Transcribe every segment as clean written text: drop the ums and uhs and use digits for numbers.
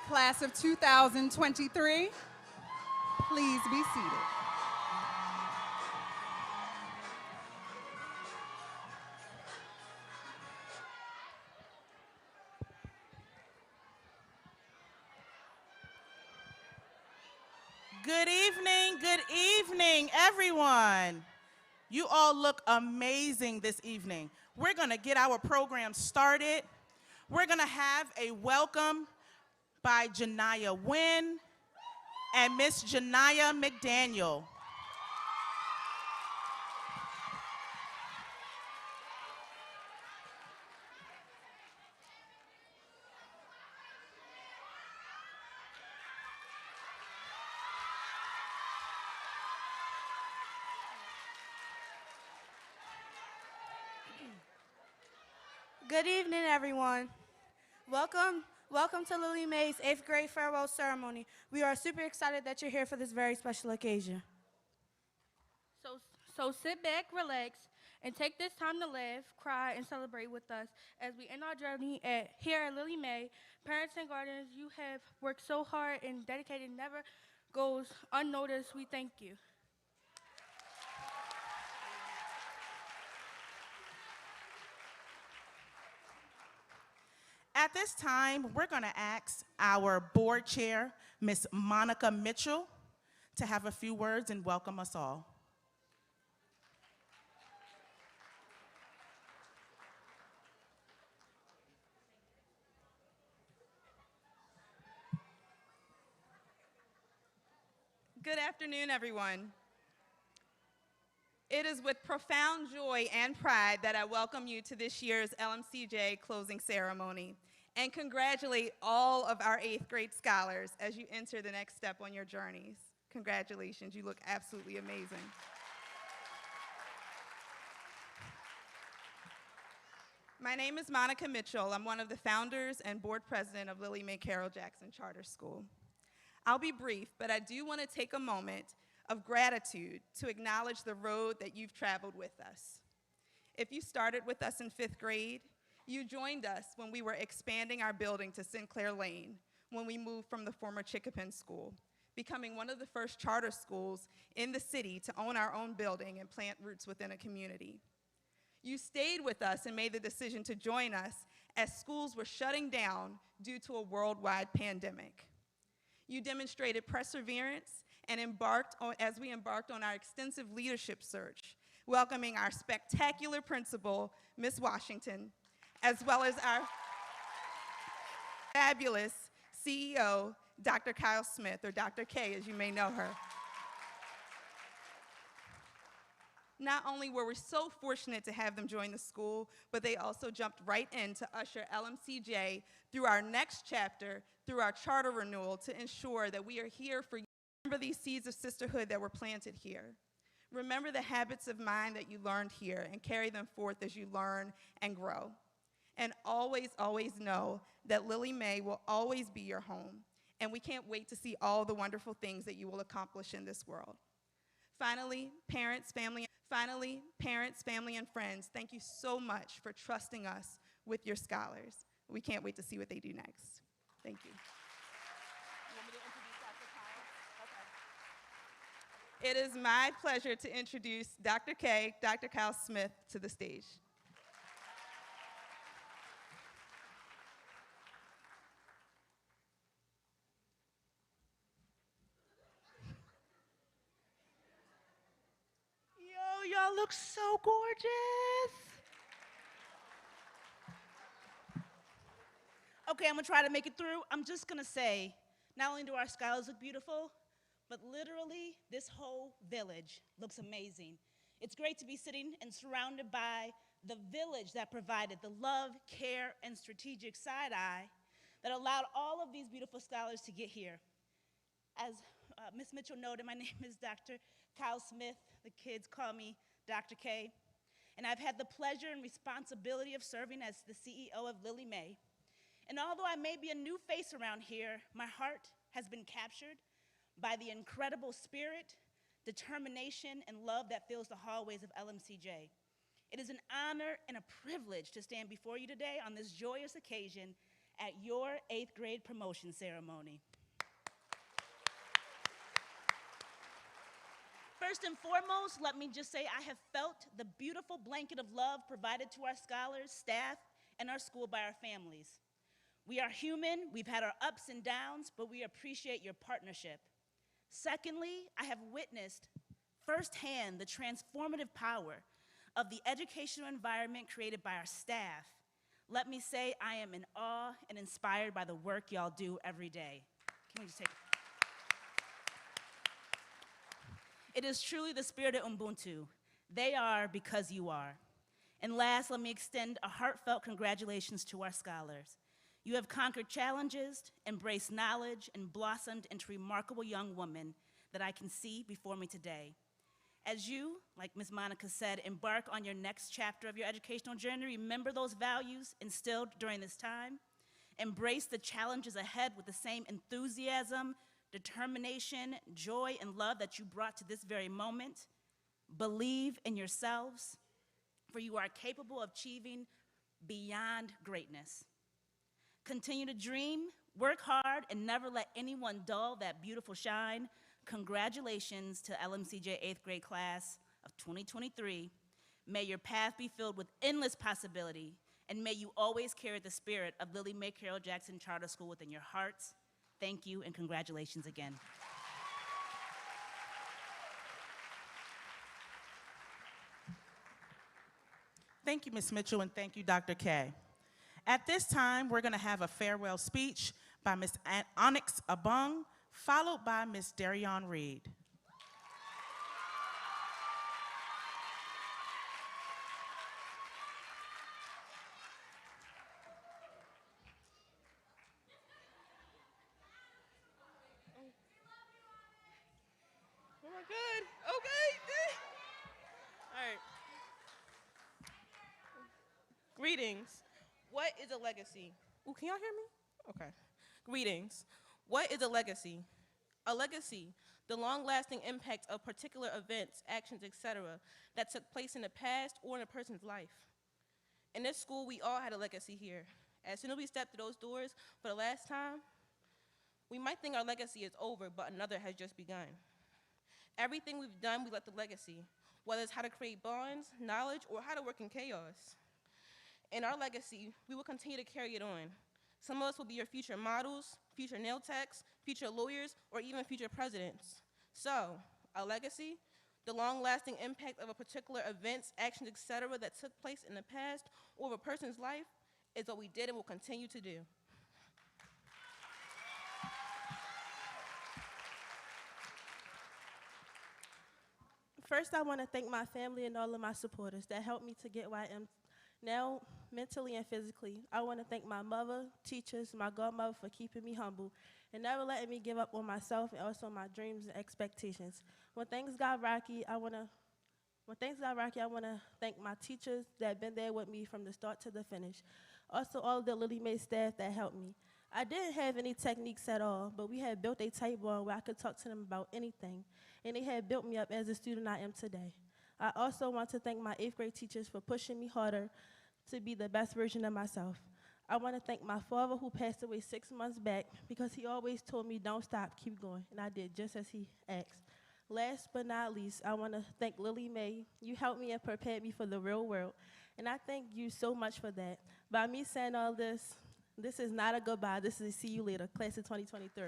Class of 2023, please be seated. Good evening, everyone. You all look amazing this evening. We're gonna get our program started. We're gonna have a welcome by Janiyah Wynn and Miss Janiyah McDaniel. Good evening, everyone. Welcome to Lily Mae's 8th grade farewell ceremony. We are super excited that you're here for this very special occasion. So sit back, relax, and take this time to laugh, cry, and celebrate with us as we end our journey here at Lily Mae. Parents and guardians, you have worked so hard and dedicated, never goes unnoticed. We thank you. At this time, we're gonna ask our board chair, Miss Monica Mitchell, to have a few words and welcome us all. Good afternoon, everyone. It is with profound joy and pride that I welcome you to this year's LMCJ closing ceremony and congratulate all of our 8th grade scholars as you enter the next step on your journeys. Congratulations, you look absolutely amazing. My name is Monica Mitchell. I'm one of the founders and board president of Lily Mae Carroll Jackson Charter School. I'll be brief, but I do want to take a moment of gratitude to acknowledge the road that you've traveled with us. If you started with us in 5th grade, you joined us when we were expanding our building to Sinclair Lane, when we moved from the former Chickapin School, becoming one of the first charter schools in the city to own our own building and plant roots within a community. You stayed with us and made the decision to join us as schools were shutting down due to a worldwide pandemic. You demonstrated perseverance and as we embarked on our extensive leadership search, welcoming our spectacular principal, Ms. Washington, as well as our fabulous CEO, Dr. Kyle Smith, or Dr. K, as you may know her. Not only were we so fortunate to have them join the school, but they also jumped right in to usher LMCJ through our next chapter, through our charter renewal, to ensure that we are here for you. Remember these seeds of sisterhood that were planted here. Remember the habits of mind that you learned here and carry them forth as you learn and grow. And always, always know that Lily Mae will always be your home, and we can't wait to see all the wonderful things that you will accomplish in this world. Finally, parents, family, and friends, thank you so much for trusting us with your scholars. We can't wait to see what they do next. Thank you. It is my pleasure to introduce Dr. K, Dr. Kyle Smith, to the stage. Yo, y'all look so gorgeous. Okay, I'm gonna try to make it through. I'm just gonna say, not only do our scholars look beautiful, but literally, this whole village looks amazing. It's great to be sitting and surrounded by the village that provided the love, care, and strategic side eye that allowed all of these beautiful scholars to get here. As Ms. Mitchell noted, my name is Dr. Kyle Smith. The kids call me Dr. K. And I've had the pleasure and responsibility of serving as the CEO of Lily Mae. And although I may be a new face around here, my heart has been captured by the incredible spirit, determination, and love that fills the hallways of LMCJ. It is an honor and a privilege to stand before you today on this joyous occasion at your 8th grade promotion ceremony. First and foremost, let me just say I have felt the beautiful blanket of love provided to our scholars, staff, and our school by our families. We are human, we've had our ups and downs, but we appreciate your partnership. Secondly, I have witnessed firsthand the transformative power of the educational environment created by our staff. Let me say I am in awe and inspired by the work y'all do every day. Can we just take It is truly the spirit of Ubuntu. They are because you are. And last, let me extend a heartfelt congratulations to our scholars. You have conquered challenges, embraced knowledge, and blossomed into remarkable young women that I can see before me today. As you, like Ms. Monica said, embark on your next chapter of your educational journey, remember those values instilled during this time. Embrace the challenges ahead with the same enthusiasm, determination, joy, and love that you brought to this very moment. Believe in yourselves, for you are capable of achieving beyond greatness. Continue to dream, work hard, and never let anyone dull that beautiful shine. Congratulations to LMCJ 8th grade class of 2023. May your path be filled with endless possibility, and may you always carry the spirit of Lily Mae Carroll Jackson Charter School within your hearts. Thank you, and congratulations again. Thank you, Ms. Mitchell, and thank you, Dr. K. At this time, we're going to have a farewell speech by Ms. Onyx Abung, followed by Ms. Darion Reed. Oh my God. Okay. All right. Greetings. What is a legacy? Ooh, can y'all hear me? Okay. Greetings. What is a legacy? A legacy, the long-lasting impact of particular events, actions, etc., that took place in the past or in a person's life. In this school, we all had a legacy here. As soon as we stepped through those doors for the last time, we might think our legacy is over, but another has just begun. Everything we've done, we left a legacy, whether it's how to create bonds, knowledge, or how to work in chaos. In our legacy, we will continue to carry it on. Some of us will be your future models, future nail techs, future lawyers, or even future presidents. So, a legacy, the long-lasting impact of a particular events, actions, etc. that took place in the past or of a person's life is what we did and will continue to do. First, I want to thank my family and all of my supporters that helped me to get where I am now, mentally and physically. I want to thank my mother, teachers, my godmother for keeping me humble and never letting me give up on myself and also my dreams and expectations. When things got rocky, I want to thank my teachers that have been there with me from the start to the finish. Also, all of the Lily Mae staff that helped me. I didn't have any techniques at all, but we had built a tight bond where I could talk to them about anything, and they had built me up as the student I am today. I also want to thank my 8th grade teachers for pushing me harder to be the best version of myself. I want to thank my father who passed away 6 months back because he always told me don't stop, keep going, and I did just as he asked. Last but not least, I want to thank Lily Mae. You helped me and prepared me for the real world, and I thank you so much for that. By me saying all this is not a goodbye, this is a see you later, class of 2023.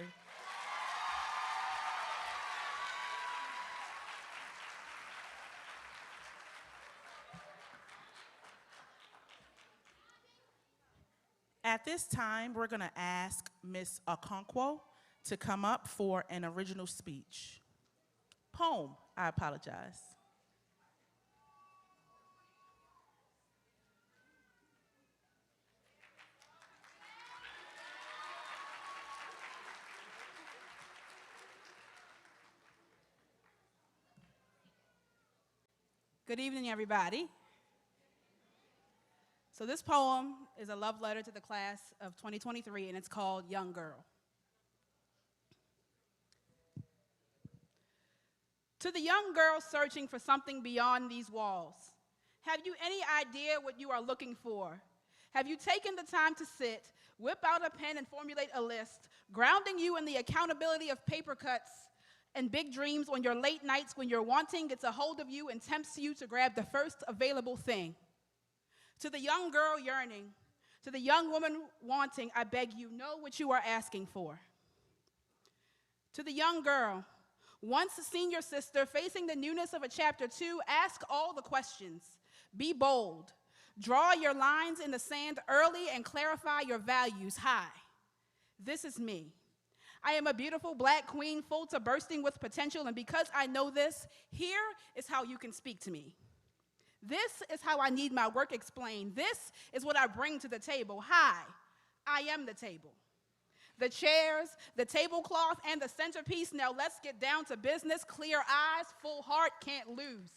At this time, we're going to ask Ms. Okonkwo to come up for an original speech. Poem, I apologize. Good evening, everybody. So this poem is a love letter to the class of 2023, and it's called Young Girl. To the young girl searching for something beyond these walls, have you any idea what you are looking for? Have you taken the time to sit, whip out a pen, and formulate a list, grounding you in the accountability of paper cuts and big dreams on your late nights when your wanting gets a hold of you and tempts you to grab the first available thing? To the young girl yearning, to the young woman wanting, I beg you, know what you are asking for. To the young girl, once a senior sister facing the newness of a chapter 2, ask all the questions. Be bold. Draw your lines in the sand early and clarify your values high. This is me. I am a beautiful black queen full to bursting with potential, and because I know this, here is how you can speak to me. This is how I need my work explained. This is what I bring to the table. Hi, I am the table. The chairs, the tablecloth, and the centerpiece. Now let's get down to business. Clear eyes, full heart, can't lose.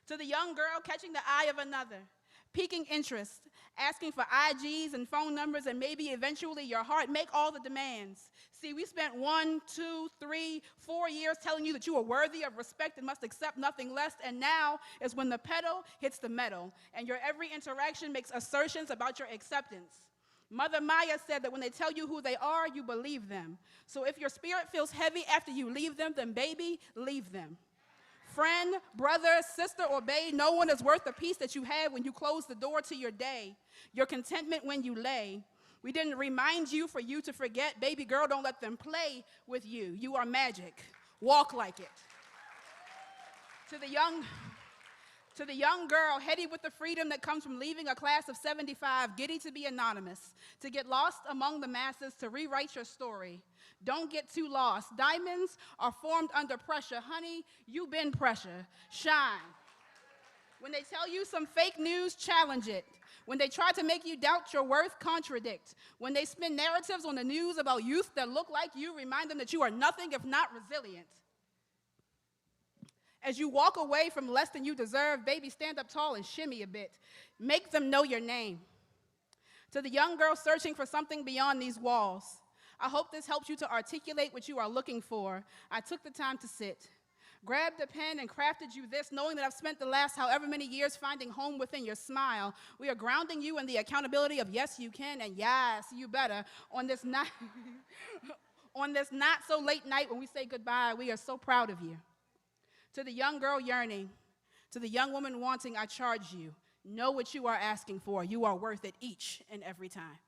To the young girl catching the eye of another, piquing interest, asking for IGs and phone numbers, and maybe eventually your heart, make all the demands. See, we spent 1, 2, 3, 4 years telling you that you are worthy of respect and must accept nothing less, and now is when the pedal hits the metal, and your every interaction makes assertions about your acceptance. Mother Maya said that when they tell you who they are, you believe them. So if your spirit feels heavy after you leave them, then baby, leave them. Friend, brother, sister, or babe, no one is worth the peace that you have when you close the door to your day, your contentment when you lay. We didn't remind you for you to forget. Baby girl, don't let them play with you. You are magic. Walk like it. To the young girl, heady with the freedom that comes from leaving a class of 75, giddy to be anonymous, to get lost among the masses, to rewrite your story. Don't get too lost. Diamonds are formed under pressure. Honey, you've been pressure. Shine. When they tell you some fake news, challenge it. When they try to make you doubt your worth, contradict. When they spin narratives on the news about youth that look like you, remind them that you are nothing if not resilient. As you walk away from less than you deserve, baby, stand up tall and shimmy a bit. Make them know your name. To the young girl searching for something beyond these walls, I hope this helps you to articulate what you are looking for. I took the time to sit, grabbed the pen and crafted you this, knowing that I've spent the last however many years finding home within your smile. We are grounding you in the accountability of yes, you can, and yes, you better. On this not so late night when we say goodbye, we are so proud of you. To the young girl yearning, to the young woman wanting, I charge you. Know what you are asking for. You are worth it each and every time.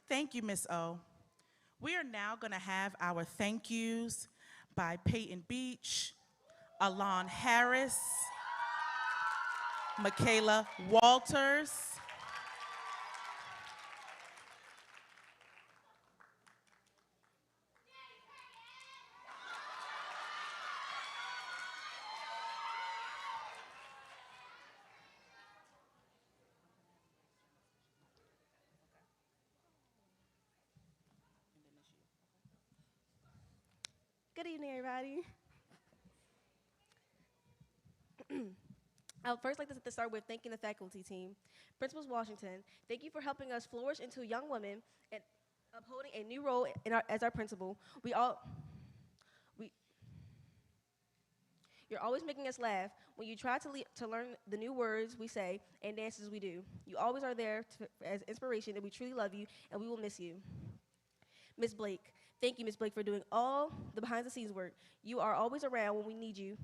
Thank you, Miss O. We are now going to have our thank yous by Peyton Beach, Alon Harris, Michaela Walters, Good evening, everybody. I would first like to start with thanking the faculty team. Principals Washington, thank you for helping us flourish into young women and upholding a new role as our principal. You're always making us laugh when you try to learn the new words we say and dances we do. You always are there as inspiration, and we truly love you, and we will miss you. Ms. Blake, thank you, Ms. Blake, for doing all the behind-the-scenes work. You are always around when we need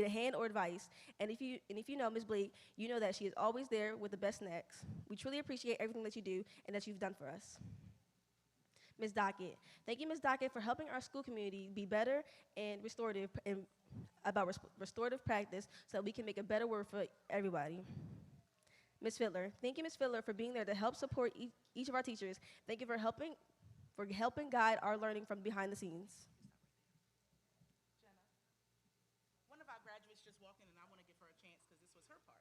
a hand or advice. And if you know Ms. Blake, you know that she is always there with the best snacks. We truly appreciate everything that you do and that you've done for us. Ms. Dockett, thank you, Ms. Dockett, for helping our school community be better and restorative about restorative practice so that we can make a better world for everybody. Ms. Fiddler, thank you, Ms. Fiddler, for being there to help support each of our teachers. Thank you for helping guide our learning from behind the scenes. Jenna. One of our graduates just walked in, and I want to give her a chance because this was her part.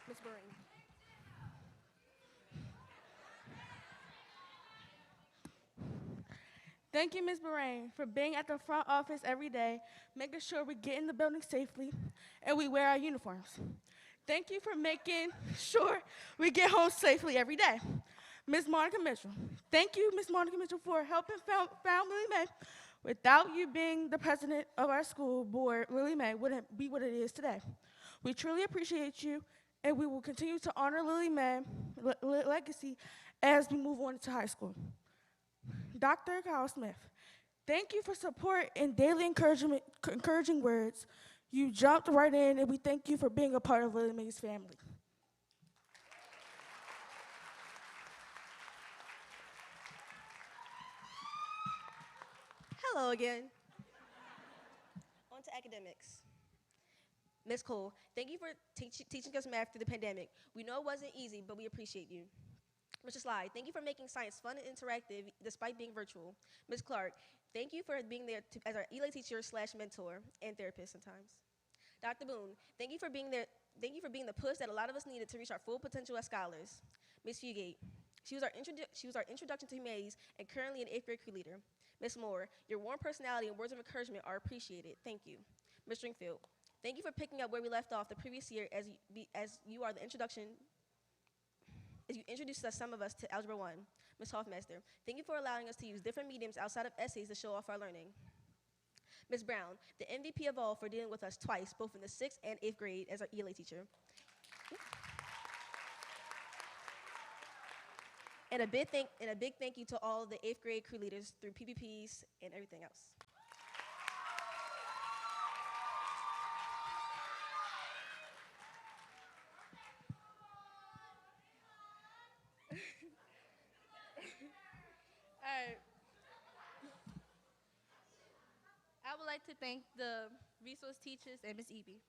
Ms. Burring. Thank you, Ms. Moraine, for being at the front office every day, making sure we get in the building safely and we wear our uniforms. Thank you for making sure we get home safely every day. Ms. Monica Mitchell, thank you, Ms. Monica Mitchell, for helping found Lily Mae. Without you being the president of our school board, Lily Mae wouldn't be what it is today. We truly appreciate you, and we will continue to honor Lily Mae's legacy as we move on to high school. Dr. Kyle Smith, thank you for support and daily encouraging words. You jumped right in, and we thank you for being a part of Lily Mae's family. Hello again. On to academics. Ms. Cole, thank you for teaching us math through the pandemic. We know it wasn't easy, but we appreciate you. Mr. Sly, thank you for making science fun and interactive despite being virtual. Ms. Clark, thank you for being there as our ELA teacher / mentor and therapist sometimes. Dr. Boone, thank you for being there. Thank you for being the push that a lot of us needed to reach our full potential as scholars. Ms. Fugate, she was our introduction to humanities and currently an 8th grade crew leader. Ms. Moore, your warm personality and words of encouragement are appreciated. Thank you. Ms. Stringfield, thank you for picking up where we left off the previous year as you are the introduction. As you introduced some of us to Algebra 1. Ms. Hoffmeister, thank you for allowing us to use different mediums outside of essays to show off our learning. Ms. Brown, the MVP of all for dealing with us twice, both in the 6th and 8th grade as our ELA teacher. And a big thank you to all the 8th grade crew leaders through PPPs and everything else. All right. I would like to thank the resource teachers and Ms. Eby.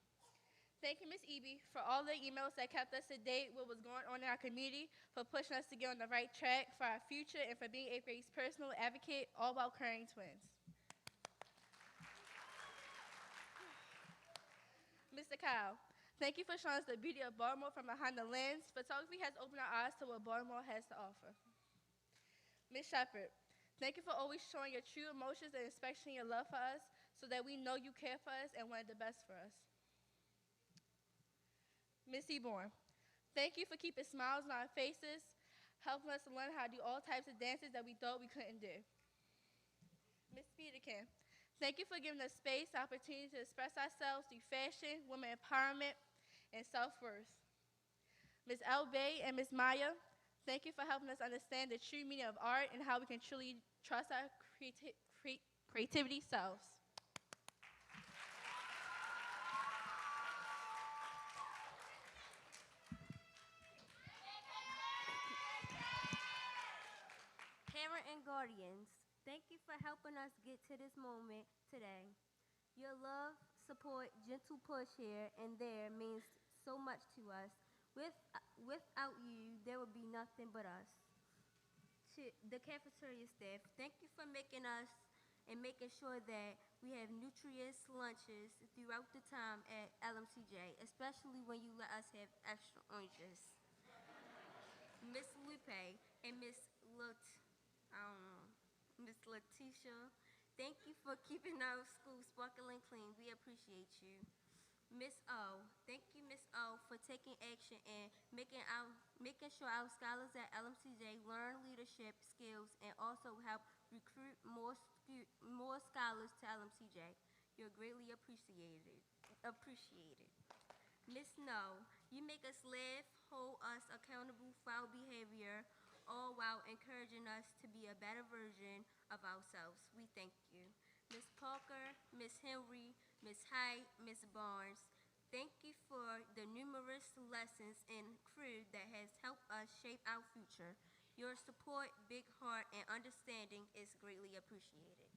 Thank you, Ms. Eby, for all the emails that kept us to date with what was going on in our community, for pushing us to get on the right track for our future, and for being 8th grade's personal advocate, all while carrying twins. Mr. Kyle, thank you for showing us the beauty of Baltimore from behind the lens. Photography has opened our eyes to what Baltimore has to offer. Ms. Shepard, thank you for always showing your true emotions and especially your love for us so that we know you care for us and want the best for us. Ms. Seaborn, thank you for keeping smiles on our faces, helping us to learn how to do all types of dances that we thought we couldn't do. Ms. Peterkin, thank you for giving us space, opportunity to express ourselves through fashion, women empowerment, and self-worth. Ms. L. Bay and Ms. Maya, thank you for helping us understand the true meaning of art and how we can truly trust our creativity selves. Parent and guardians, thank you for helping us get to this moment today. Your love, support, gentle push here and there means so much to us. Without you, there would be nothing but us. To the cafeteria staff, thank you for making us and making sure that we have nutritious lunches throughout the time at LMCJ, especially when you let us have extra oranges. Miss Lupe and Miss Letitia, thank you for keeping our school sparkling clean. We appreciate you. Miss O, thank you, Miss O, for taking action and making sure our scholars at LMCJ learn leadership skills and also help recruit more scholars to LMCJ. You're greatly appreciated. Miss No, you make us laugh, hold us accountable for our behavior, all while encouraging us to be a better version of ourselves. We thank you. Miss Parker, Miss Henry, Miss Height, Miss Barnes, thank you for the numerous lessons and crew that has helped us shape our future. Your support, big heart, and understanding is greatly appreciated.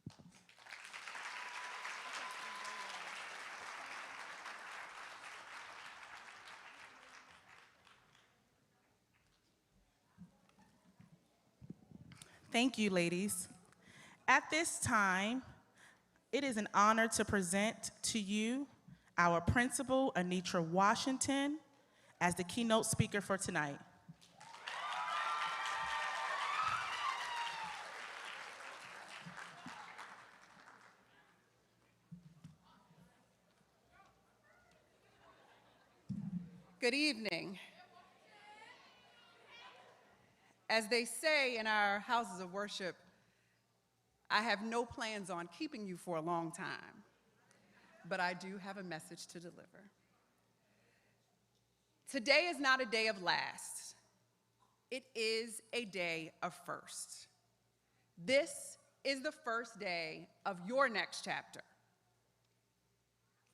Thank you, ladies. At this time, it is an honor to present to you our principal, Anitra Washington, as the keynote speaker for tonight. Good evening. As they say in our houses of worship, I have no plans on keeping you for a long time, but I do have a message to deliver. Today is not a day of last. It is a day of first. This is the first day of your next chapter.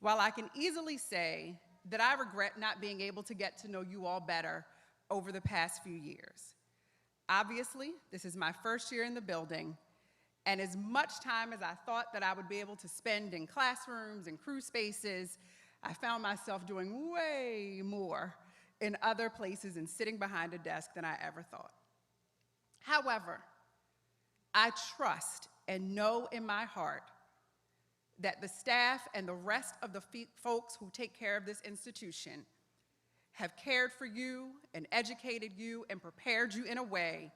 While I can easily say that I regret not being able to get to know you all better over the past few years, obviously, this is my first year in the building, and as much time as I thought that I would be able to spend in classrooms and crew spaces, I found myself doing way more in other places and sitting behind a desk than I ever thought. However, I trust and know in my heart that the staff and the rest of the folks who take care of this institution have cared for you and educated you and prepared you in a way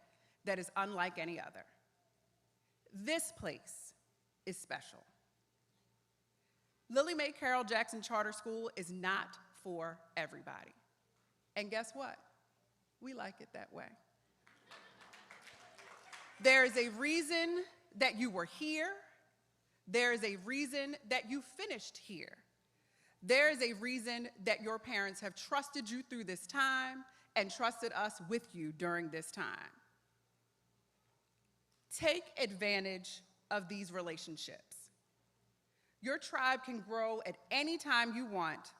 that is unlike any other. This place is special. Lily Mae Carroll Jackson Charter School is not for everybody. And guess what? We like it that way. There is a reason that you were here. There is a reason that you finished here. There is a reason that your parents have trusted you through this time and trusted us with you during this time. Take advantage of these relationships. Your tribe can grow at any time you want,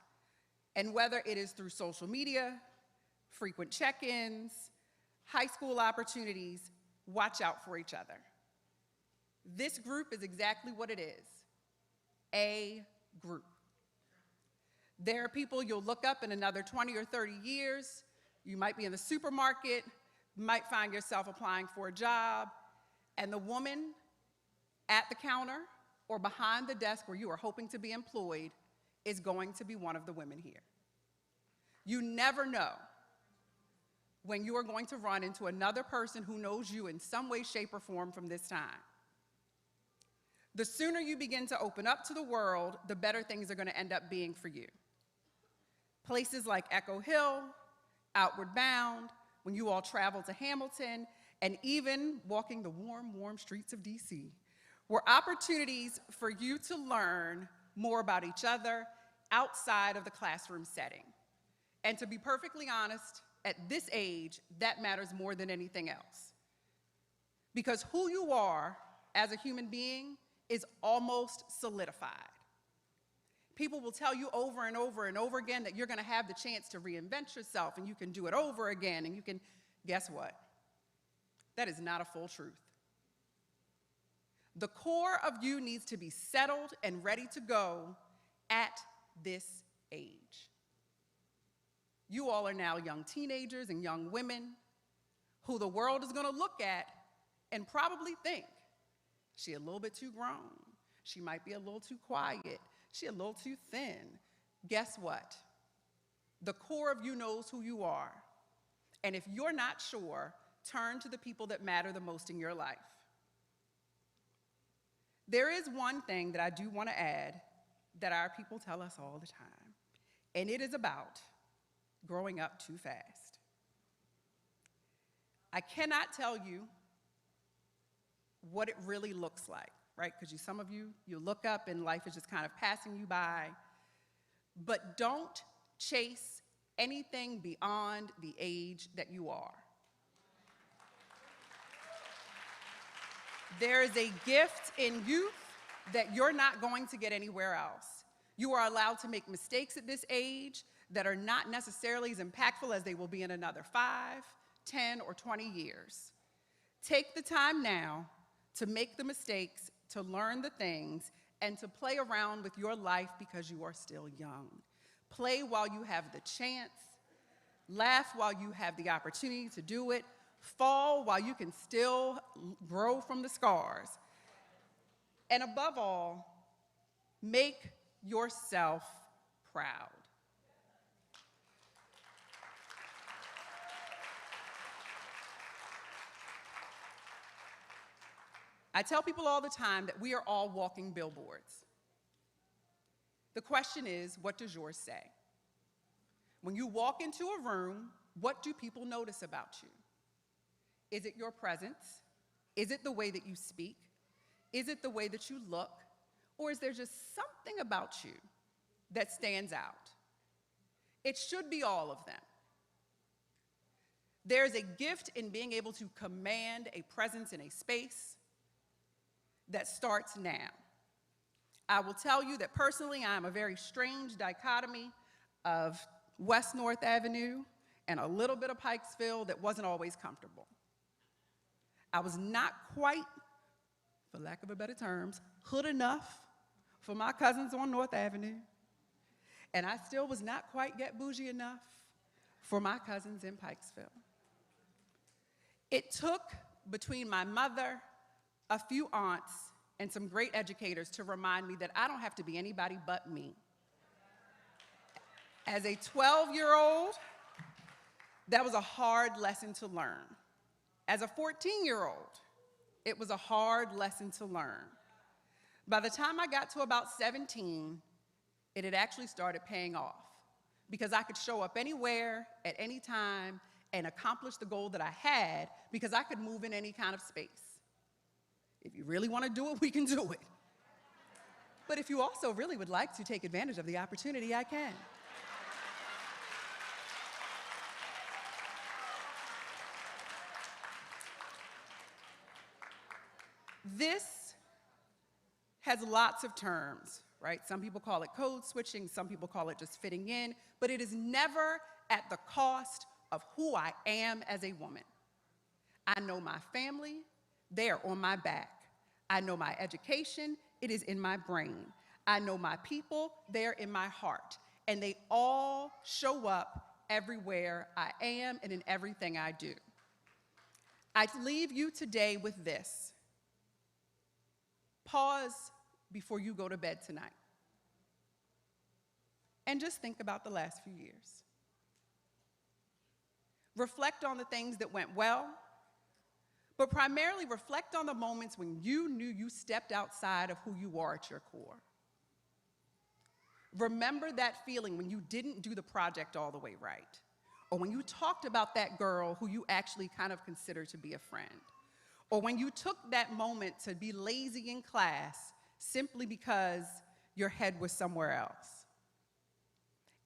and whether it is through social media, frequent check-ins, high school opportunities, watch out for each other. This group is exactly what it is, a group. There are people you'll look up in another 20 or 30 years. You might be in the supermarket, might find yourself applying for a job, and the woman at the counter or behind the desk where you are hoping to be employed is going to be one of the women here. You never know when you are going to run into another person who knows you in some way, shape, or form from this time. The sooner you begin to open up to the world, the better things are going to end up being for you. Places like Echo Hill, Outward Bound, when you all travel to Hamilton, and even walking the warm, warm streets of DC, were opportunities for you to learn more about each other outside of the classroom setting. And to be perfectly honest, at this age, that matters more than anything else. Because who you are as a human being is almost solidified. People will tell you over and over and over again that you're going to have the chance to reinvent yourself and you can do it over again and you can, guess what? That is not a full truth. The core of you needs to be settled and ready to go at this age. You all are now young teenagers and young women who the world is going to look at and probably think, she a little bit too grown. She might be a little too quiet. She a little too thin. Guess what? The core of you knows who you are. And if you're not sure, turn to the people that matter the most in your life. There is one thing that I do want to add that our people tell us all the time, and it is about growing up too fast. I cannot tell you what it really looks like, right? Because some of you, you look up and life is just kind of passing you by. But don't chase anything beyond the age that you are. There is a gift in youth that you're not going to get anywhere else. You are allowed to make mistakes at this age that are not necessarily as impactful as they will be in another 5, 10, or 20 years. Take the time now to make the mistakes, to learn the things, and to play around with your life because you are still young. Play while you have the chance. Laugh while you have the opportunity to do it. Fall while you can still grow from the scars. And above all, make yourself proud. I tell people all the time that we are all walking billboards. The question is, what does yours say? When you walk into a room, what do people notice about you? Is it your presence? Is it the way that you speak? Is it the way that you look? Or is there just something about you that stands out? It should be all of them. There's a gift in being able to command a presence in a space that starts now. I will tell you that personally, I'm a very strange dichotomy of West North Avenue and a little bit of Pikesville that wasn't always comfortable. I was not quite, for lack of a better terms, hood enough for my cousins on North Avenue, and I still was not quite get bougie enough for my cousins in Pikesville. It took, between my mother, a few aunts, and some great educators to remind me that I don't have to be anybody but me. As a 12-year-old, that was a hard lesson to learn. As a 14-year-old, it was a hard lesson to learn. By the time I got to about 17, it had actually started paying off because I could show up anywhere at any time and accomplish the goal that I had because I could move in any kind of space. If you really want to do it, we can do it. But if you also really would like to take advantage of the opportunity, I can. This has lots of terms, right? Some people call it code switching, some people call it just fitting in, but it is never at the cost of who I am as a woman. I know my family, they are on my back. I know my education, it is in my brain. I know my people, they're in my heart. And they all show up everywhere I am and in everything I do. I leave you today with this. Pause before you go to bed tonight. And just think about the last few years. Reflect on the things that went well, but primarily reflect on the moments when you knew you stepped outside of who you are at your core. Remember that feeling when you didn't do the project all the way right, or when you talked about that girl who you actually kind of considered to be a friend, or when you took that moment to be lazy in class simply because your head was somewhere else.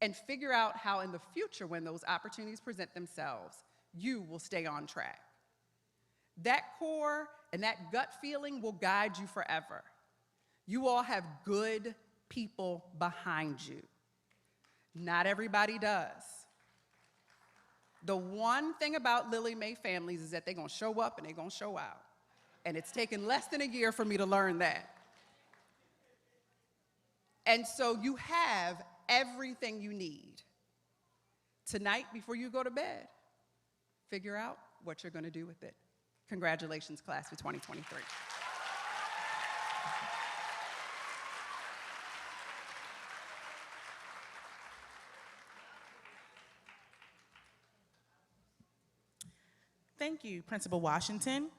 And figure out how in the future, when those opportunities present themselves, you will stay on track. That core and that gut feeling will guide you forever. You all have good people behind you. Not everybody does. The one thing about Lily Mae families is that they're gonna show up and they're gonna show out. And it's taken less than a year for me to learn that. And so you have everything you need. Tonight, before you go to bed, figure out what you're gonna do with it. Congratulations, class of 2023. Thank you, Principal Washington.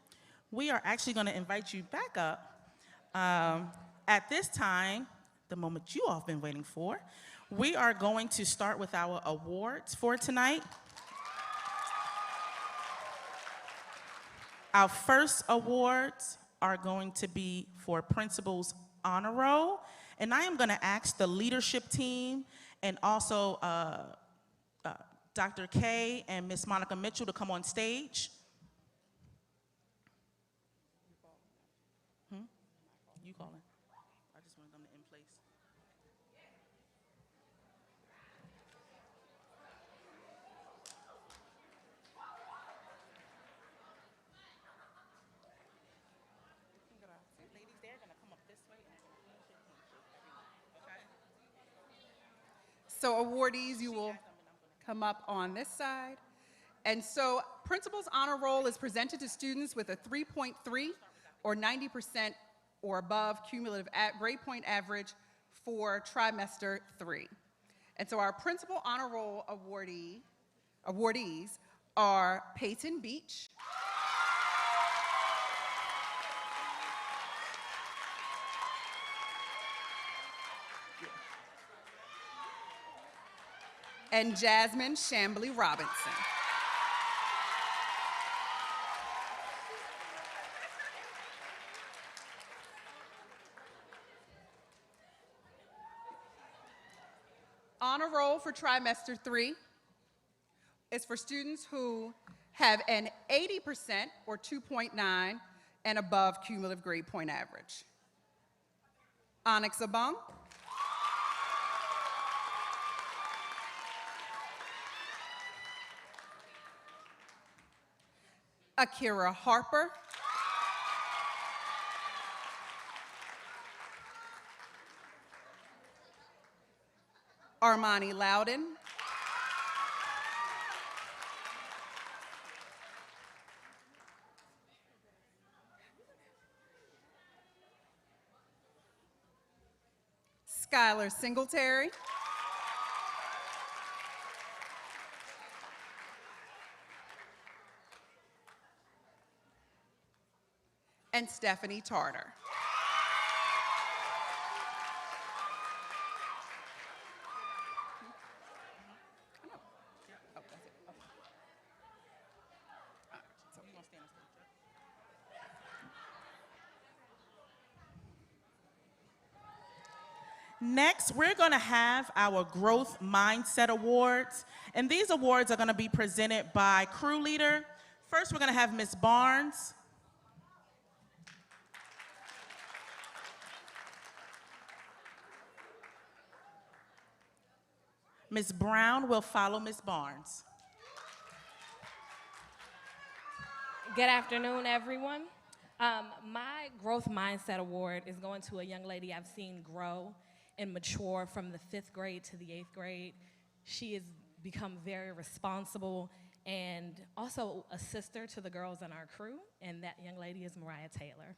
We are actually going to invite you back up. At this time, the moment you all have been waiting for, we are going to start with our awards for tonight. Our first awards are going to be for Principal's Honor Roll, and I am going to ask the leadership team and also Dr. K and Miss Monica Mitchell to come on stage. You calling? I just wanted them to in place. Ladies, they're gonna come up this way and So awardees, you will come up on this side. And so Principal's Honor Roll is presented to students with a 3.3 or 90% or above cumulative grade point average for trimester 3. And so our Principal Honor Roll awardees are Peyton Beach, and Jasmine Shambly Robinson. Honor roll for trimester 3 is for students who have an 80% or 2.9 and above cumulative grade point average. Onyx Abong. Akira Harper. Armani Loudon. Skylar Singletary. And Stephanie Tartar. Next, we're going to have our Growth Mindset Awards, and these awards are going to be presented by crew leader. First, we're going to have Ms. Barnes. Ms. Brown will follow Ms. Barnes. Good afternoon, everyone. My Growth Mindset Award is going to a young lady I've seen grow and mature from the 5th grade to the 8th grade. She has become very responsible and also a sister to the girls in our crew, and that young lady is Mariah Taylor.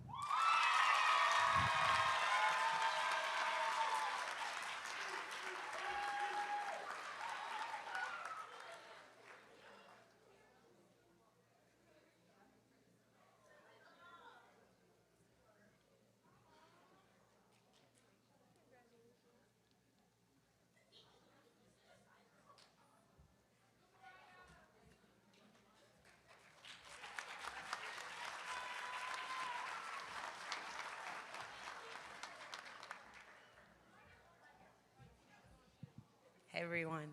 Hey everyone.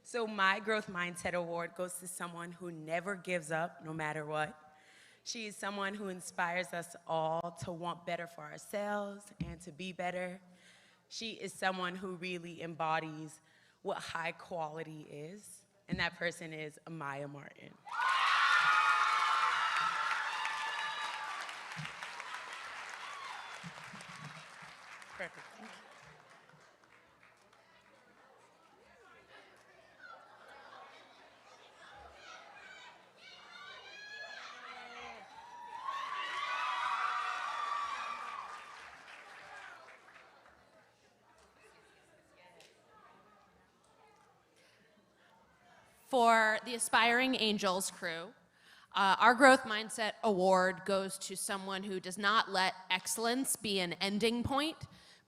So my Growth Mindset Award goes to someone who never gives up no matter what. She is someone who inspires us all to want better for ourselves and to be better. She is someone who really embodies what high quality is, and that person is Amaya Martin. Perfect. Thank you. For the Aspiring Angels crew, our Growth Mindset Award goes to someone who does not let excellence be an ending point,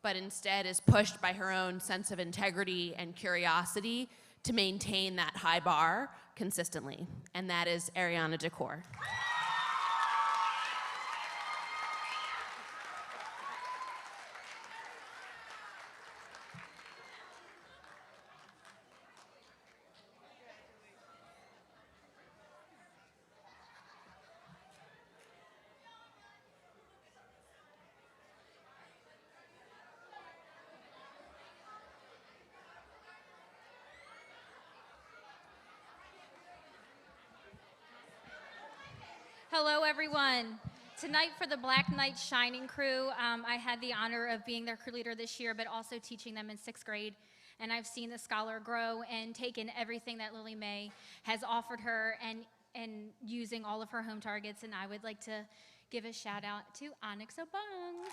but instead is pushed by her own sense of integrity and curiosity to maintain that high bar consistently, and that is Ariana Decor. Hello, everyone. Tonight for the Black Knight Shining crew, I had the honor of being their crew leader this year, but also teaching them in 6th grade. And I've seen the scholar grow and taken everything that Lily Mae has offered her and using all of her home targets. And I would like to give a shout out to Onyx Obong.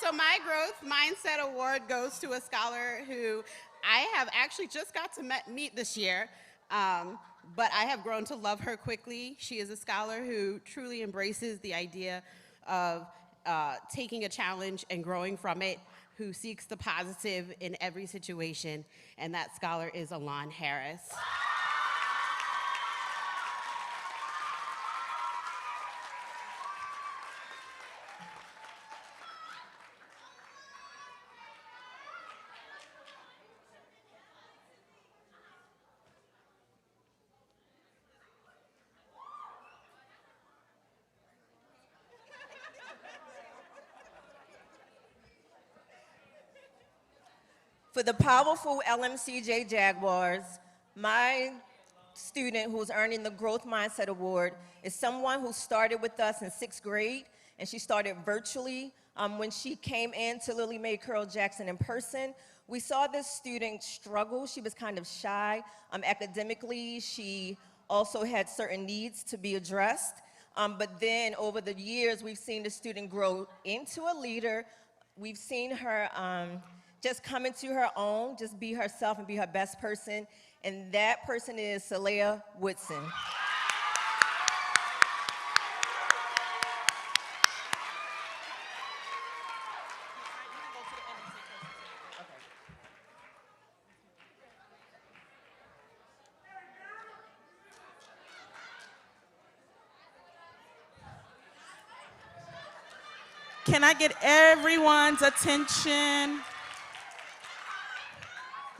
So my growth mindset award goes to a scholar who I have actually just got to meet this year, but I have grown to love her quickly. She is a scholar who truly embraces the idea of taking a challenge and growing from it, who seeks the positive in every situation, and that scholar is Alon Harris. For the powerful LMCJ Jaguars, my student who's earning the Growth Mindset Award is someone who started with us in 6th grade, and she started virtually. When she came into Lily Mae Carroll Jackson in person, we saw this student struggle. She was kind of shy academically. She also had certain needs to be addressed. But then over the years, we've seen the student grow into a leader. We've seen her just come into her own, just be herself and be her best person. And that person is Saleha Woodson. Can I get everyone's attention?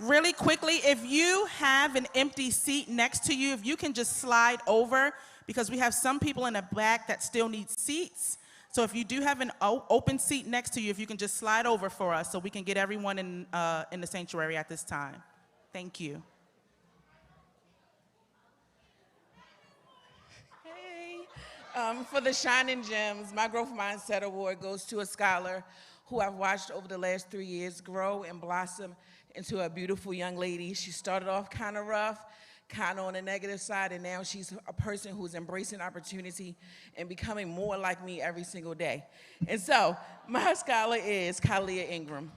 Really quickly, if you have an empty seat next to you, if you can just slide over, because we have some people in the back that still need seats. So if you do have an open seat next to you, if you can just slide over for us so we can get everyone in the sanctuary at this time. Thank you. For the Shining Gems, my Growth Mindset Award goes to a scholar who I've watched over the last 3 years grow and blossom into a beautiful young lady. She started off kind of rough, kind of on the negative side, and now she's a person who's embracing opportunity and becoming more like me every single day. And so, my scholar is Kalia Ingram.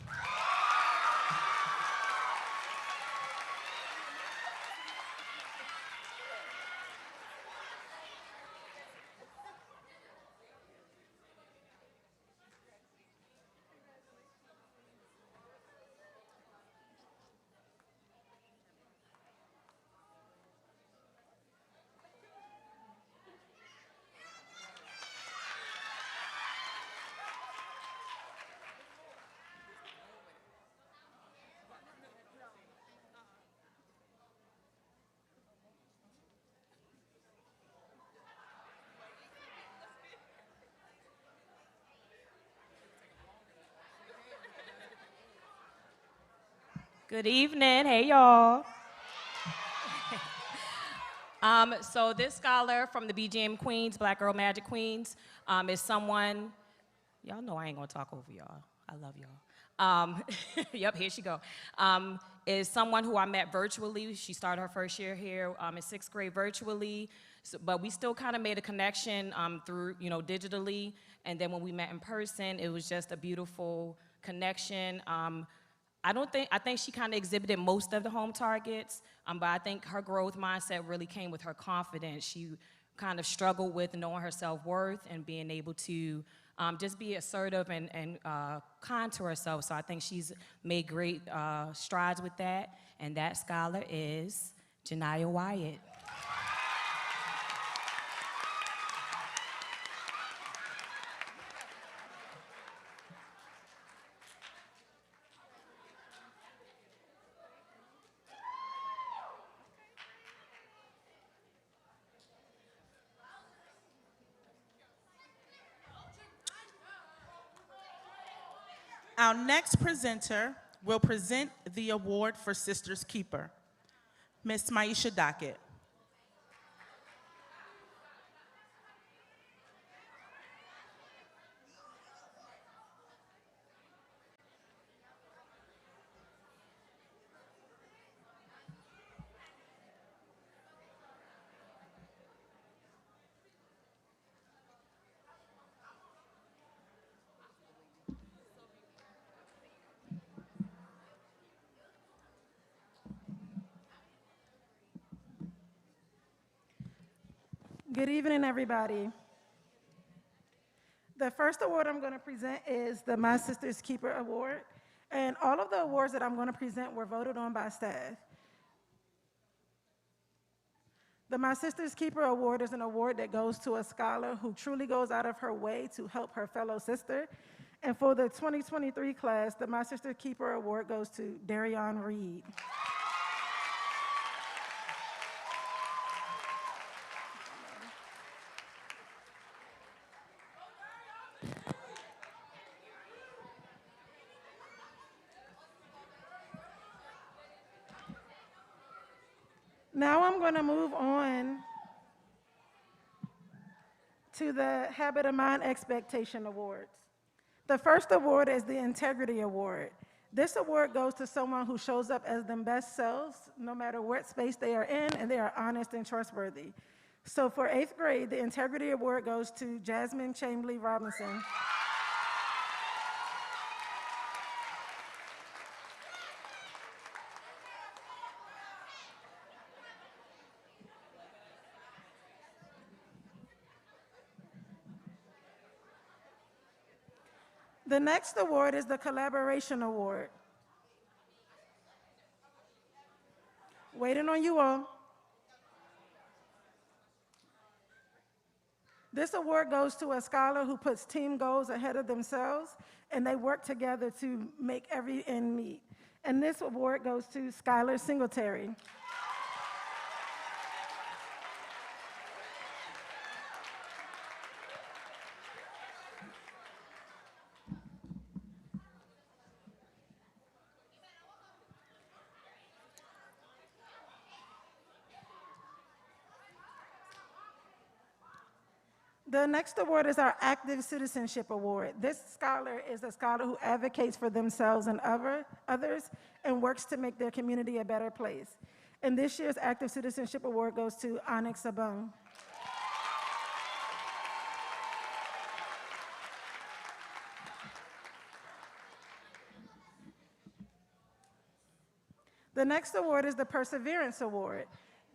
Good evening. Hey, y'all. So this scholar from the BGM Queens, Black Girl Magic Queens, is someone, y'all know I ain't gonna talk over y'all. I love y'all. Yep, here she go. Is someone who I met virtually. She started her first year here in 6th grade virtually, but we still kind of made a connection through, digitally. And then when we met in person, it was just a beautiful connection. I think she kind of exhibited most of the home targets, but I think her growth mindset really came with her confidence. She kind of struggled with knowing her self-worth and being able to just be assertive and kind to herself. So I think she's made great strides with that, and that scholar is Janiyah Wyatt. Our next presenter will present the award for Sister's Keeper, Ms. Maisha Dockett. Good evening, everybody. The first award I'm going to present is the My Sister's Keeper Award. And all of the awards that I'm going to present were voted on by staff. The My Sister's Keeper Award is an award that goes to a scholar who truly goes out of her way to help her fellow sister. And for the 2023 class, the My Sister's Keeper Award goes to Darion Reed. Now I'm going to move on to the Habit of Mind Expectation Awards. The first award is the Integrity Award. This award goes to someone who shows up as their best selves, no matter what space they are in, and they are honest and trustworthy. So for 8th grade, the Integrity Award goes to Jasmine Chamberlain Robinson. The next award is the Collaboration Award. Waiting on you all. This award goes to a scholar who puts team goals ahead of themselves, and they work together to make every end meet. And this award goes to Skylar Singletary. The next award is our Active Citizenship Award. This scholar is a scholar who advocates for themselves and others and works to make their community a better place. And this year's Active Citizenship Award goes to Onyx Sabone. The next award is the Perseverance Award.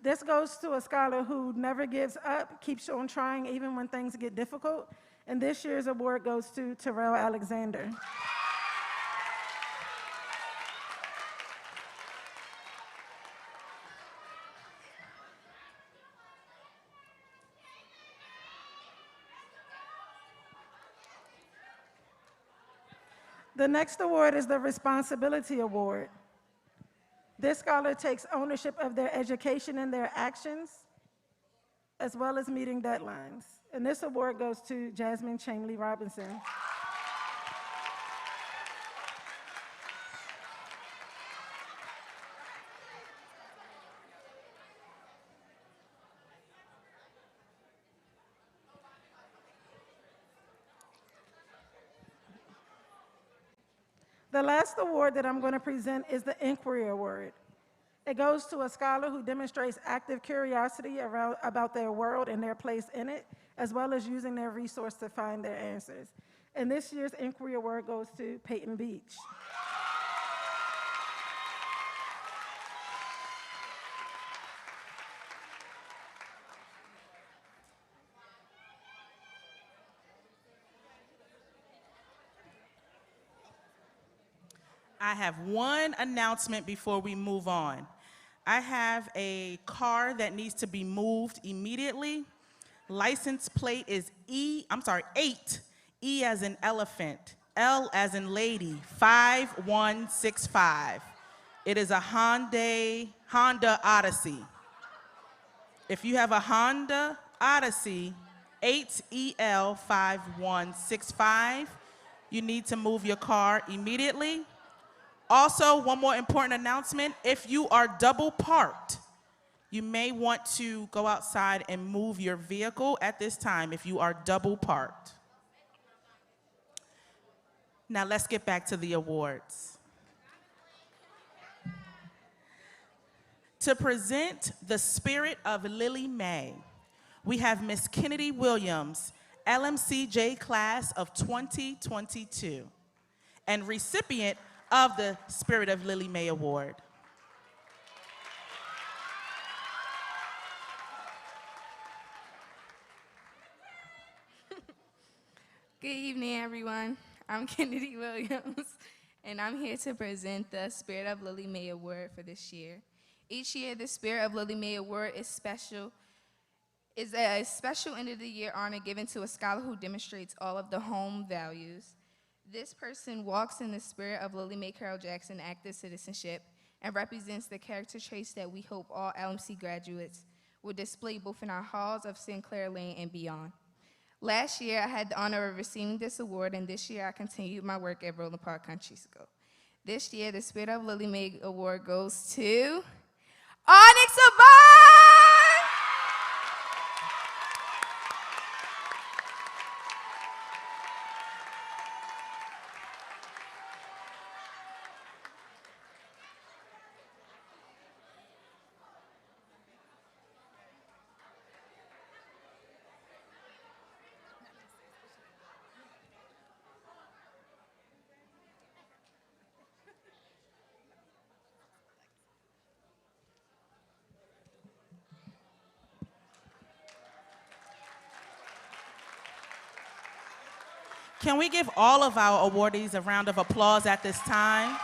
This goes to a scholar who never gives up, keeps on trying even when things get difficult. And this year's award goes to Terrell Alexander. The next award is the Responsibility Award. This scholar takes ownership of their education and their actions, as well as meeting deadlines. And this award goes to Jasmine Chamberlain Robinson. The last award that I'm going to present is the Inquiry Award. It goes to a scholar who demonstrates active curiosity about their world and their place in it, as well as using their resource to find their answers. And this year's Inquiry Award goes to Peyton Beach. I have one announcement before we move on. I have a car that needs to be moved immediately. License plate is 8, E as in elephant, L as in lady, 5165. It is a Honda Odyssey. If you have a Honda Odyssey, 8EL5165, you need to move your car immediately. Also, one more important announcement, if you are double parked, you may want to go outside and move your vehicle at this time if you are double parked. Now let's get back to the awards. To present the Spirit of Lily May, we have Miss Kennedy Williams, LMCJ class of 2022, and recipient of the Spirit of Lily May Award. Good evening, everyone. I'm Kennedy Williams, and I'm here to present the Spirit of Lily May Award for this year. Each year, the Spirit of Lily May Award is a special end of the year honor given to a scholar who demonstrates all of the home values. This person walks in the spirit of Lily Mae Carroll Jackson active citizenship and represents the character traits that we hope all LMC graduates will display both in our halls of Sinclair Lane and beyond. Last year, I had the honor of receiving this award, and this year I continued my work at Roland Park Country School. This year, the Spirit of Lily Mae Award goes to Onyx Abad! Can we give all of our awardees a round of applause at this time?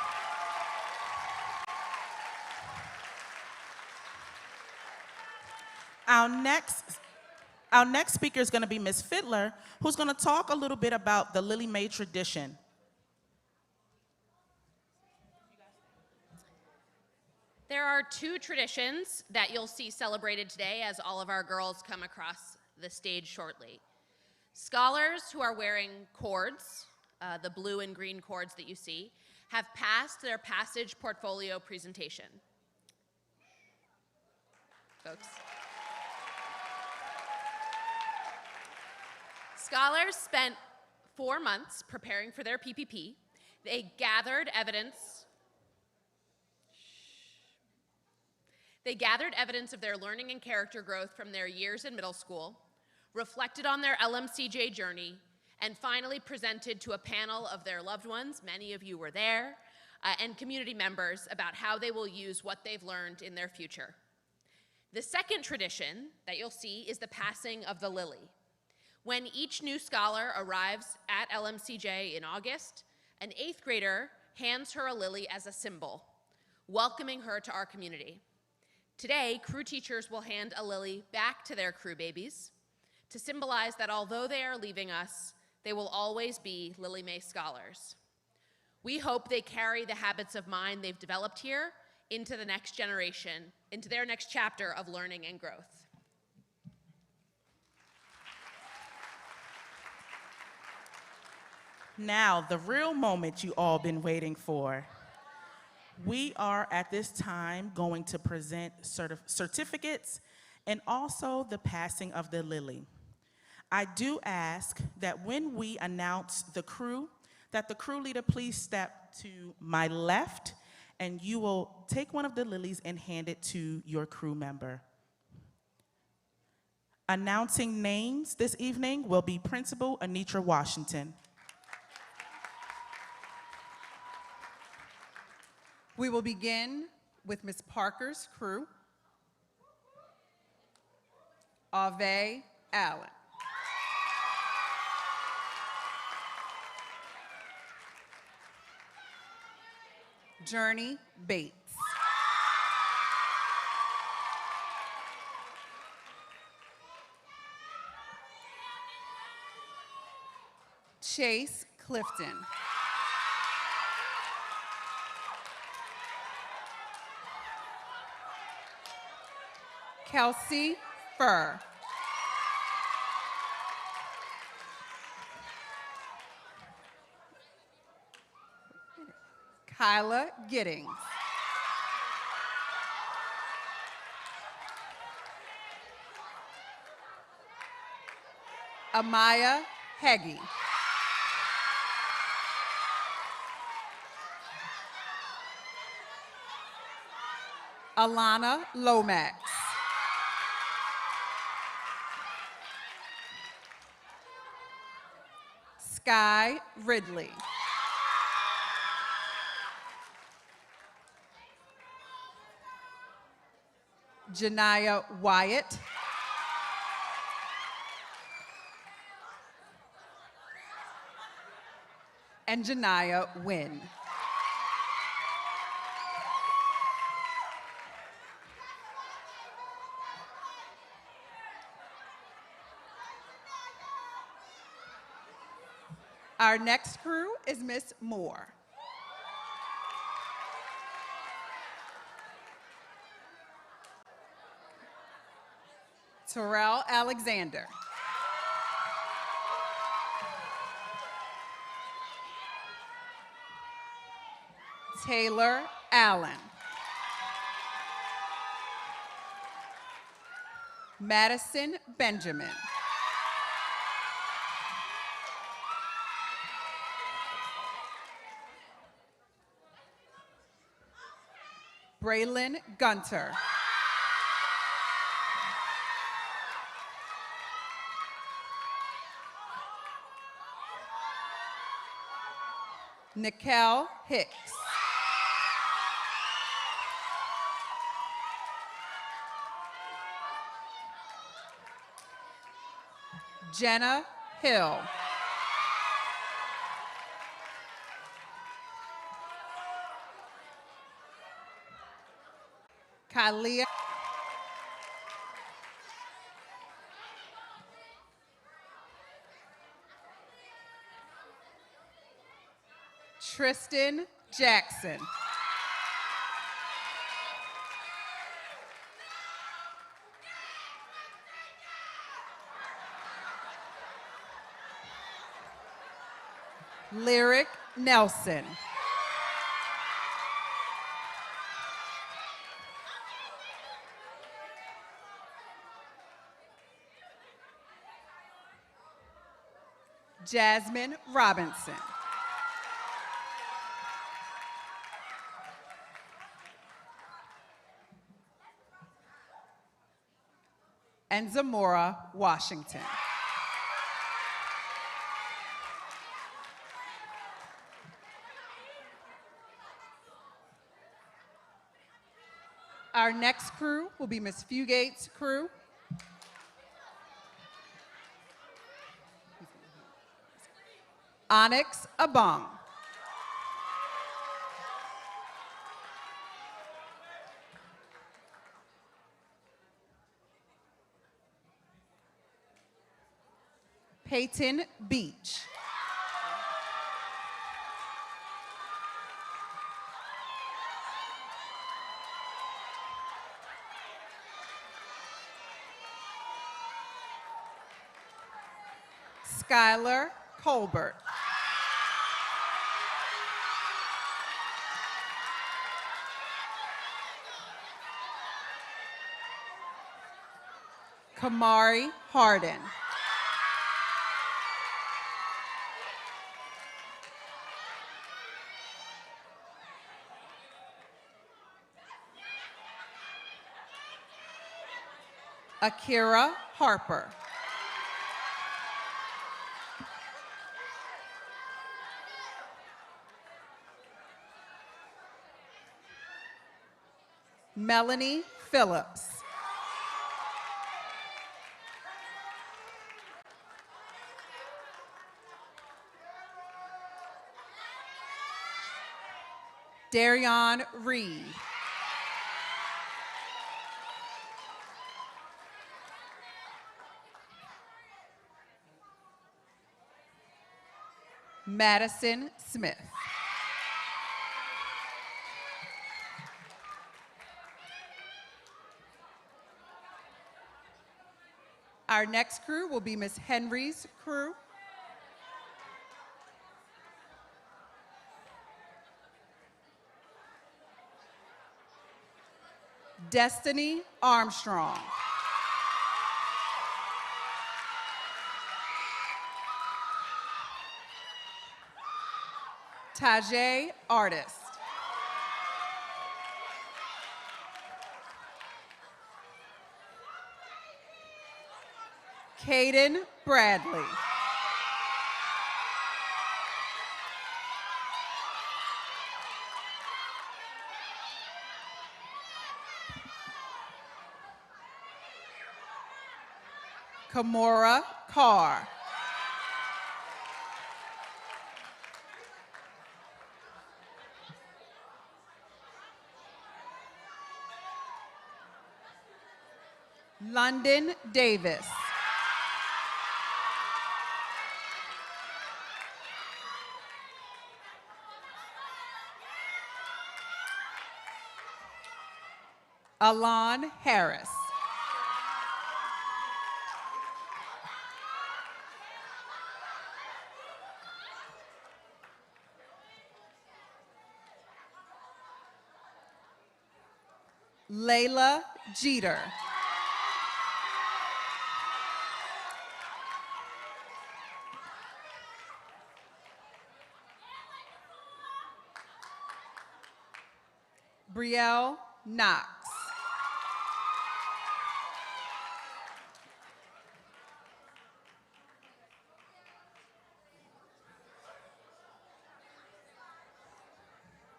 Our next speaker is going to be Ms. Fiddler, who's going to talk a little bit about the Lily Mae tradition. There are two traditions that you'll see celebrated today as all of our girls come across the stage shortly. Scholars who are wearing cords, the blue and green cords that you see, have passed their passage portfolio presentation. Folks. Scholars spent 4 months preparing for their PPP. They gathered evidence of their learning and character growth from their years in middle school, reflected on their LMCJ journey, and finally presented to a panel of their loved ones, many of you were there, and community members about how they will use what they've learned in their future. The second tradition that you'll see is the passing of the lily. When each new scholar arrives at LMCJ in August, an 8th grader hands her a lily as a symbol, welcoming her to our community. Today, crew teachers will hand a lily back to their crew babies to symbolize that although they are leaving us, they will always be Lily Mae scholars. We hope they carry the habits of mind they've developed here into the next generation, into their next chapter of learning and growth. Now, the real moment you all been waiting for. We are at this time going to present certificates and also the passing of the lily. I do ask that when we announce the crew, that the crew leader please step to my left and you will take one of the lilies and hand it to your crew member. Announcing names this evening will be Principal Anitra Washington. We will begin with Ms. Parker's crew. Ave Allen. Journey Bates. Chase Clifton. Kelsey Furr. Kyla Giddings. Amaya Heggie. Alana Lomax. Sky Ridley. Janiyah Wyatt. and Janiyah Wynn. Our next crew is Miss Moore. Terrell Alexander. Taylor Allen. Madison Benjamin. Braylon Gunter. Nikel Hicks. Jenna Hill. Kylia. Tristan Jackson. Lyric Nelson. Jasmine Robinson. And Zamora Washington. Our next crew will be Miss Fugate's crew. Onyx Abong. Peyton Beach. Skylar Colbert. Kamari Harden. Akira Harper. Melanie Phillips. Darion Reed. Madison Smith. Our next crew will be Miss Henry's crew. Destiny Armstrong. Tajay Artist. Caden Bradley. Kamora Carr. London Davis. Alon Harris. Layla Jeter. Brielle Knox.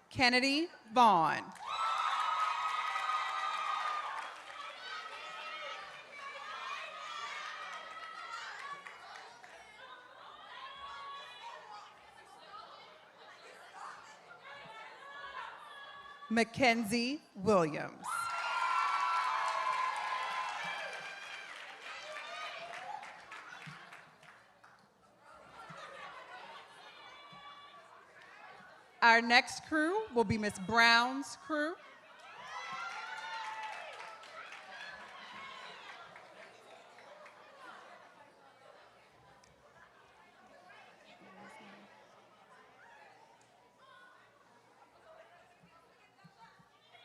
Kennedy Vaughn. Mackenzie Williams. Our next crew will be Miss Brown's crew.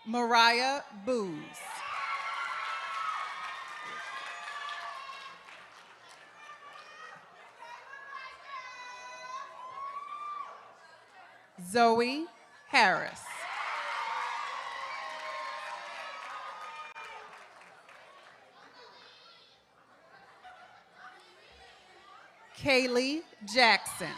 Mariah Booz. Zoe Harris. Kaylee Jackson.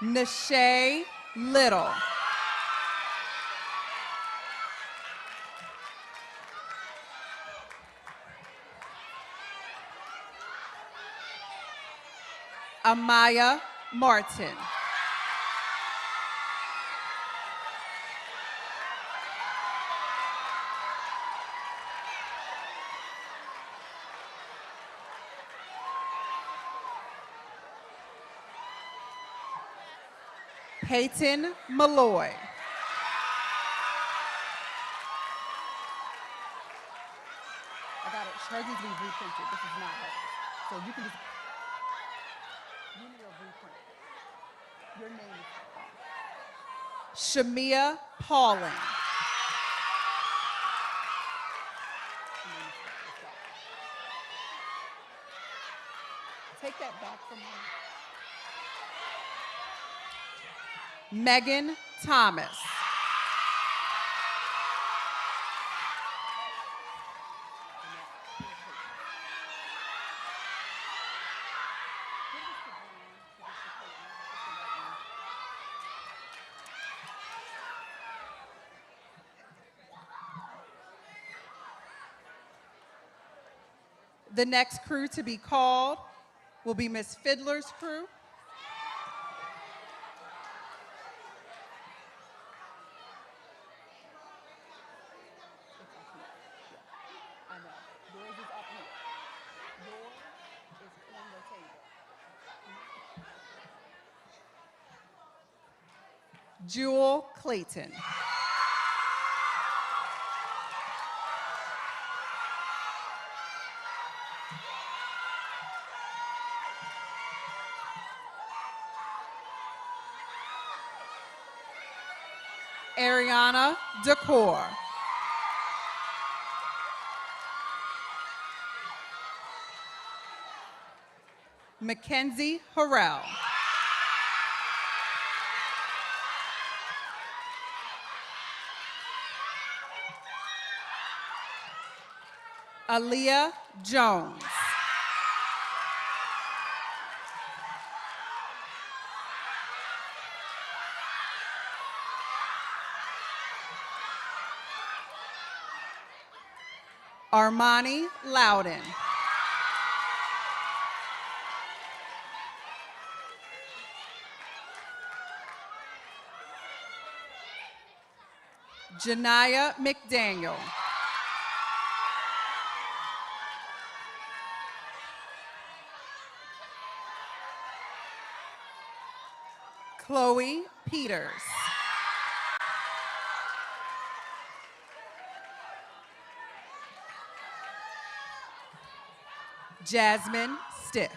Nashay Little. Amaya Martin. Peyton Malloy. I got it. Hers needs to be reprinted. This is not hers. So you can just, you need a reprint. Your name is Shamia Pauling. Take that back from her. Megan Thomas. The next crew to be called will be Miss Fiddler's crew. Jewel Clayton. Ariana Decor. Mackenzie Harrell. Aaliyah Jones. Armani Loudon. Janiyah McDaniel. Chloe Peters. Jasmine Stiff.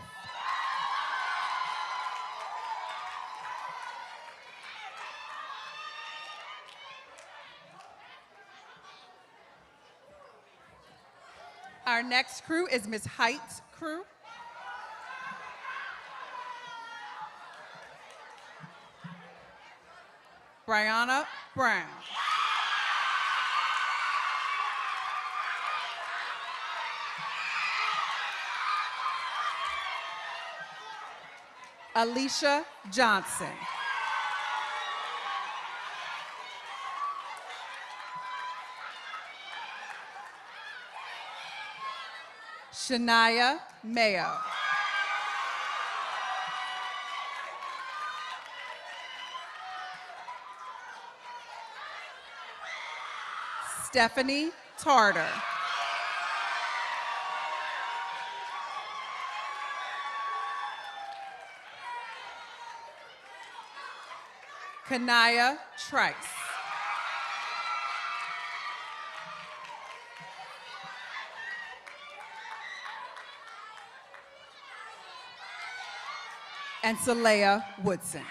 Our next crew is Miss Height's crew. Brianna Brown. Alicia Johnson. Shania Mayo. Stephanie Tarter. Kanaya Trice. And Saleha Woodson.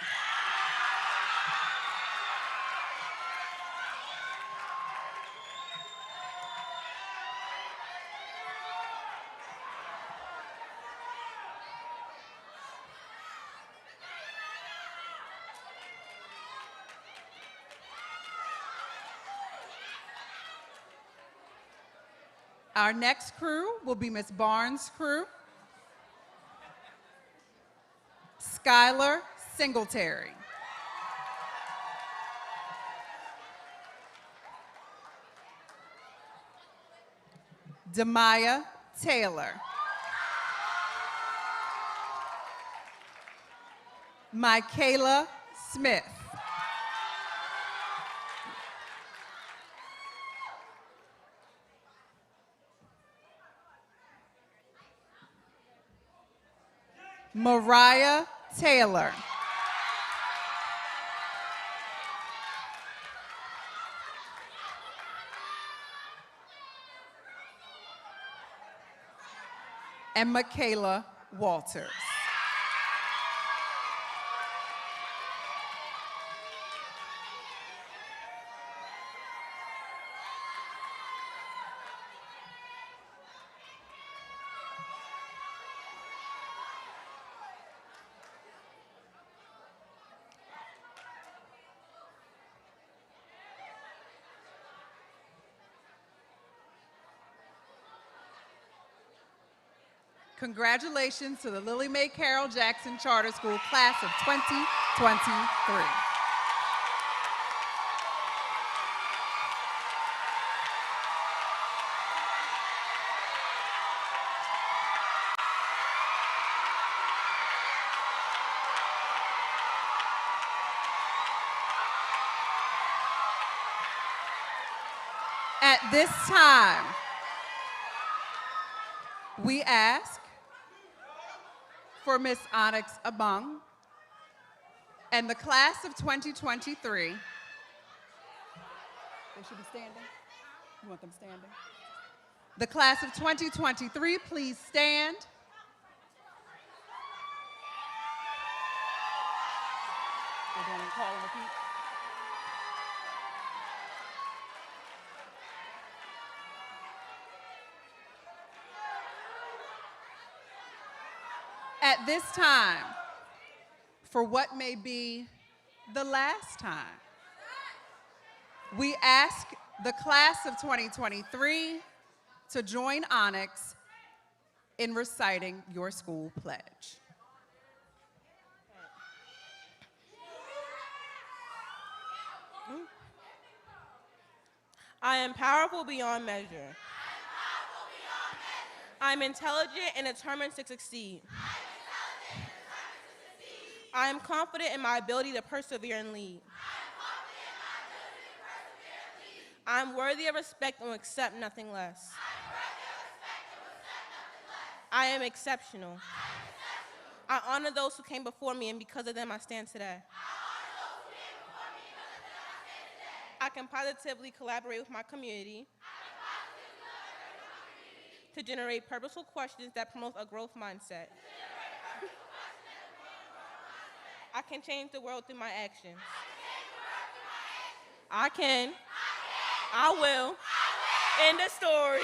Our next crew will be Miss Barnes' crew. Skylar Singletary. Demaya Taylor. Michaela Smith. Mariah Taylor. And Michaela Walters. Congratulations to the Lily Mae Carroll Jackson Charter School class of 2023. At this time, we ask for Miss Onyx Abung and the class of 2023. They should be standing. You want them standing? The class of 2023, please stand. We're going to call and repeat. At this time, for what may be the last time, we ask the class of 2023 to join Onyx in reciting your school pledge. I am powerful beyond measure. I am intelligent and determined to succeed. I am confident in my ability to persevere and lead. I'm worthy of respect and will accept nothing less. I am exceptional. I honor those who came before me, and because of them, I stand today. I can positively collaborate with my community to generate purposeful questions that promote a growth mindset. I can change the world through my actions. I can. I will. End the story.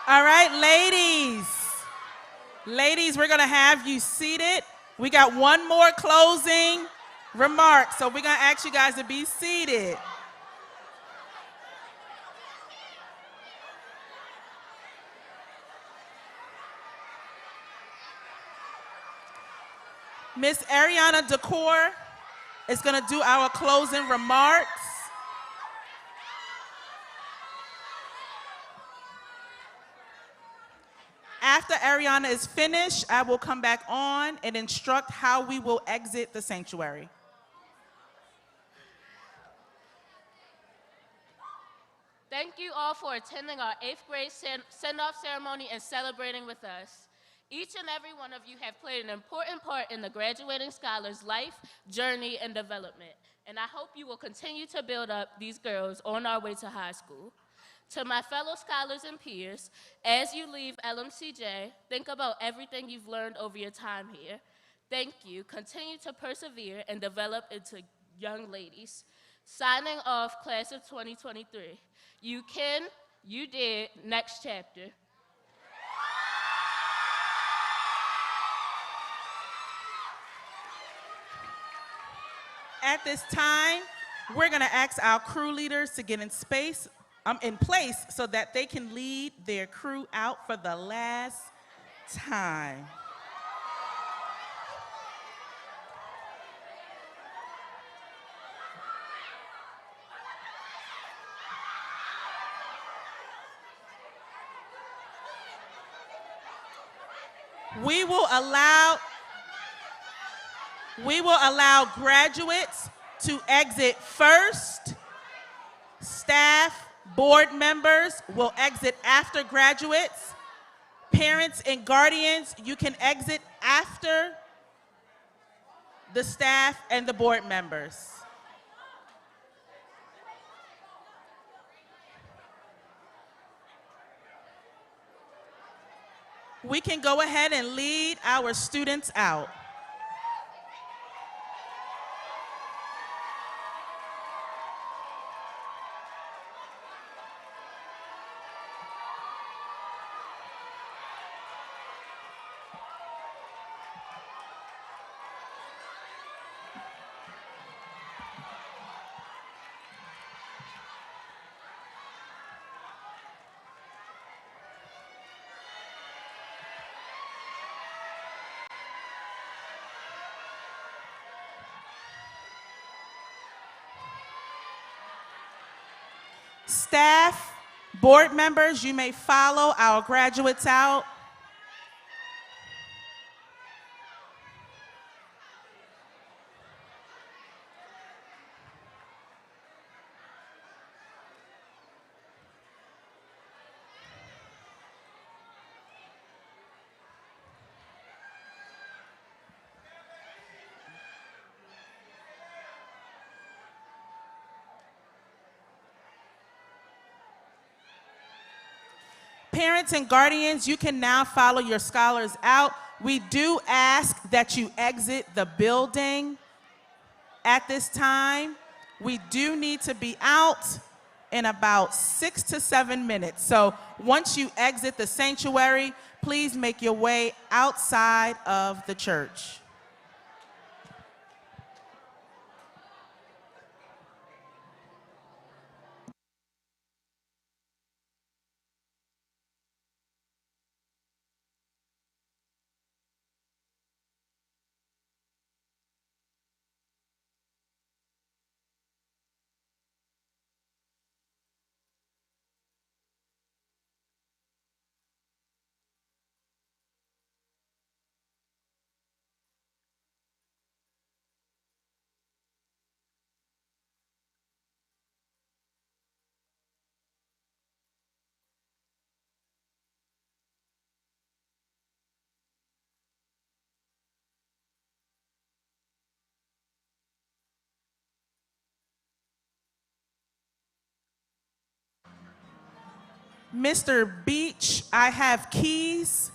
All right, ladies. Ladies, we're going to have you seated. We got one more closing remark, so we're going to ask you guys to be seated. Miss Ariana Decor is going to do our closing remarks. After Ariana is finished, I will come back on and instruct how we will exit the sanctuary. Thank you all for attending our 8th grade send-off ceremony and celebrating with us. Each and every one of you have played an important part in the graduating scholars' life, journey, and development. And I hope you will continue to build up these girls on our way to high school. To my fellow scholars and peers, as you leave LMCJ, think about everything you've learned over your time here. Thank you. Continue to persevere and develop into young ladies. Signing off, class of 2023. You can, you did, next chapter. At this time, we're going to ask our crew leaders to get in place so that they can lead their crew out for the last time. We will allow graduates to exit first. Staff, board members will exit after graduates. Parents and guardians, you can exit after the staff and the board members. We can go ahead and lead our students out. Staff, board members, you may follow our graduates out. Parents and guardians, you can now follow your scholars out. We do ask that you exit the building at this time. We do need to be out in about 6 to 7 minutes. So once you exit the sanctuary, please make your way outside of the church. Mr. Beach, I have keys.